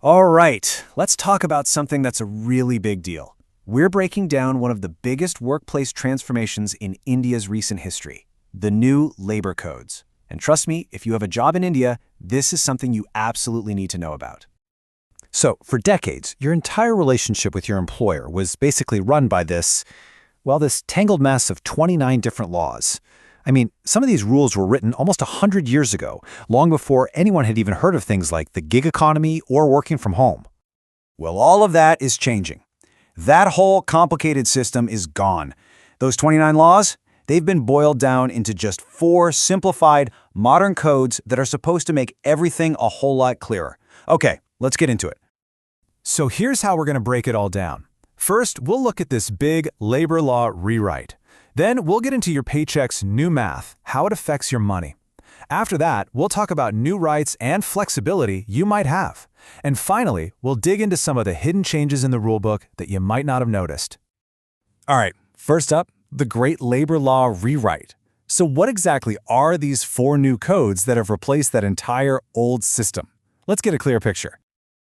All right, let's talk about something that's a really big deal. We're breaking down one of the biggest workplace transformations in India's recent history, the new labor codes. And trust me, if you have a job in India, this is something you absolutely need to know about. So, for decades, your entire relationship with your employer was basically run by this tangled mess of 29 different laws. I mean, some of these rules were written almost 100 years ago, long before anyone had even heard of things like the gig economy or working from home. Well, all of that is changing. That whole complicated system is gone. Those 29 laws, they've been boiled down into just 4 simplified, modern codes that are supposed to make everything a whole lot clearer. Okay, let's get into it. So here's how we're going to break it all down. First, we'll look at this big labor law rewrite. Then we'll get into your paycheck's new math, how it affects your money. After that, we'll talk about new rights and flexibility you might have. And finally, we'll dig into some of the hidden changes in the rulebook that you might not have noticed. All right, first up, the Great Labor Law Rewrite. So what exactly are these 4 new codes that have replaced that entire old system? Let's get a clear picture.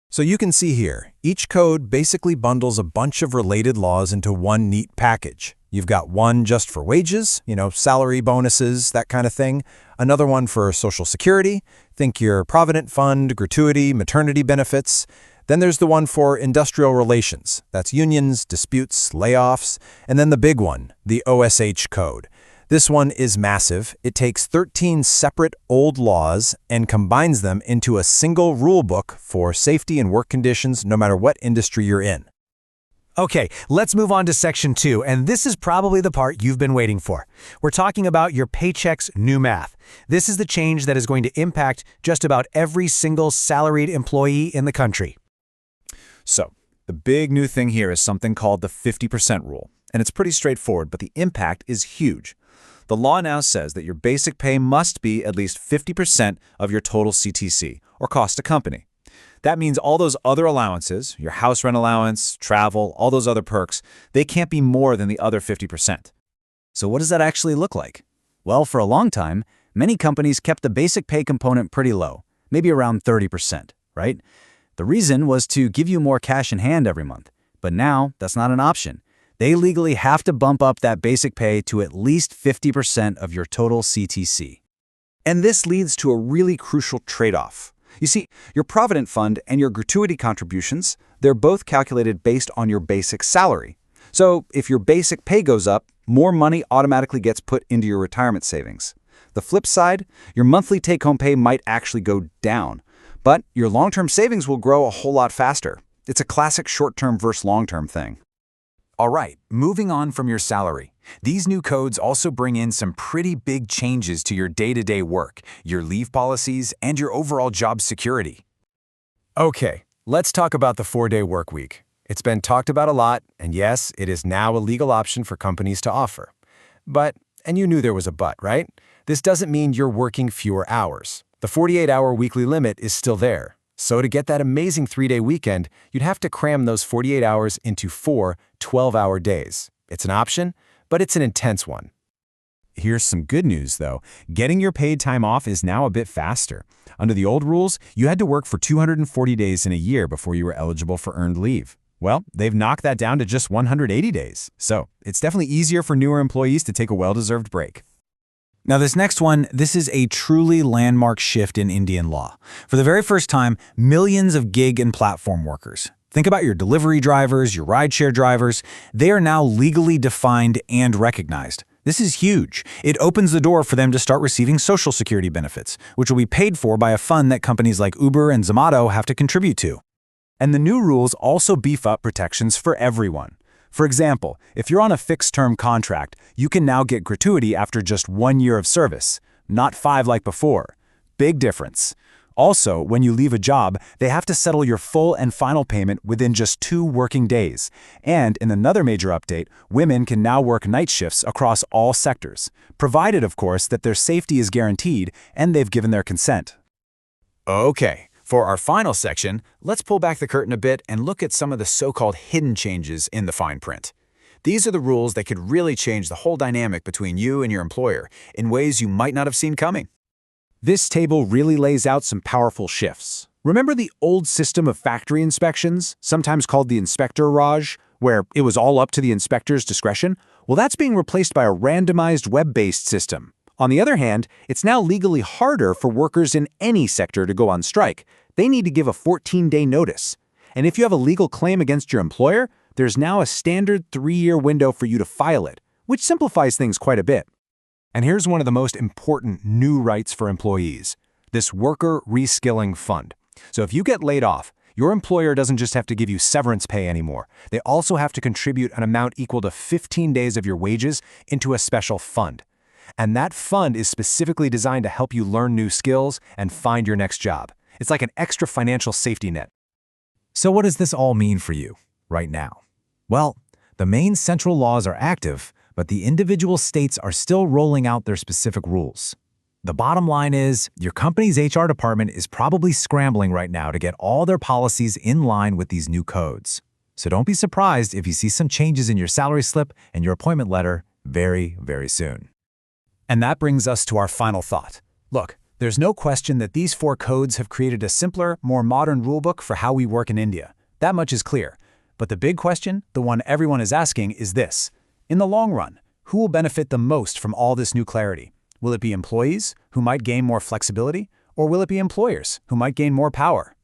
So you can see here, each code basically bundles a bunch of related laws into one neat package. You've got one just for wages, salary bonuses, that kind of thing. Another one for Social Security. Think your Provident Fund, gratuity, maternity benefits. Then there's the one for industrial relations. That's unions, disputes, layoffs. And then the big one, the OSH code. This one is massive. It takes 13 separate old laws and combines them into a single rule book for safety and work conditions no matter what industry you're in. Okay, let's move on to Section 2, and this is probably the part you've been waiting for. We're talking about your paycheck's new math. This is the change that is going to impact just about every single salaried employee in the country. So, the big new thing here is something called the 50% rule, and it's pretty straightforward, but the impact is huge. The law now says that your basic pay must be at least 50% of your total CTC, or cost to company. That means all those other allowances, your house rent allowance, travel, all those other perks, they can't be more than the other 50%. So what does that actually look like? Well, for a long time, many companies kept the basic pay component pretty low, maybe around 30%, right? The reason was to give you more cash in hand every month. But now, that's not an option. They legally have to bump up that basic pay to at least 50% of your total CTC. And this leads to a really crucial trade-off. You see, your Provident Fund and your gratuity contributions, they're both calculated based on your basic salary. So if your basic pay goes up, more money automatically gets put into your retirement savings. The flip side, your monthly take-home pay might actually go down, but your long-term savings will grow a whole lot faster. It's a classic short-term versus long-term thing. All right, moving on from your salary. These new codes also bring in some pretty big changes to your day-to-day work, your leave policies, and your overall job security. Okay, let's talk about the 4-day work week. It's been talked about a lot, and yes, it is now a legal option for companies to offer. But, and you knew there was a but, right? This doesn't mean you're working fewer hours. The 48-hour weekly limit is still there. So to get that amazing 3-day weekend, you'd have to cram those 48 hours into 4 12-hour days. It's an option, but it's an intense one. Here's some good news, though. Getting your paid time off is now a bit faster. Under the old rules, you had to work for 240 days in a year before you were eligible for earned leave. Well, they've knocked that down to just 180 days. So it's definitely easier for newer employees to take a well-deserved break. Now this next one, this is a truly landmark shift in Indian law. For the very first time, millions of gig and platform workers, think about your delivery drivers, your rideshare drivers, they are now legally defined and recognized. This is huge. It opens the door for them to start receiving Social Security benefits, which will be paid for by a fund that companies like Uber and Zomato have to contribute to. And the new rules also beef up protections for everyone. For example, if you're on a fixed-term contract, you can now get gratuity after just 1 year of service, not 5 like before. Big difference. Also, when you leave a job, they have to settle your full and final payment within just 2 working days. And in another major update, women can now work night shifts across all sectors, provided, of course, that their safety is guaranteed and they've given their consent. Okay. For our final section, let's pull back the curtain a bit and look at some of the so-called hidden changes in the fine print. These are the rules that could really change the whole dynamic between you and your employer in ways you might not have seen coming. This table really lays out some powerful shifts. Remember the old system of factory inspections, sometimes called the Inspector Raj, where it was all up to the inspector's discretion? Well, that's being replaced by a randomized web-based system. On the other hand, it's now legally harder for workers in any sector to go on strike. They need to give a 14-day notice. And if you have a legal claim against your employer, there's now a standard 3-year window for you to file it, which simplifies things quite a bit. And here's one of the most important new rights for employees: this Worker Reskilling Fund. So if you get laid off, your employer doesn't just have to give you severance pay anymore. They also have to contribute an amount equal to 15 days of your wages into a special fund. And that fund is specifically designed to help you learn new skills and find your next job. It's like an extra financial safety net. So what does this all mean for you right now? Well, the main central laws are active, but the individual states are still rolling out their specific rules. The bottom line is, your company's HR department is probably scrambling right now to get all their policies in line with these new codes. So don't be surprised if you see some changes in your salary slip and your appointment letter very, very soon. And that brings us to our final thought. Look, there's no question that these 4 codes have created a simpler, more modern rulebook for how we work in India. That much is clear. But the big question, the one everyone is asking, is this: in the long run, who will benefit the most from all this new clarity? Will it be employees, who might gain more flexibility, or will it be employers, who might gain more power?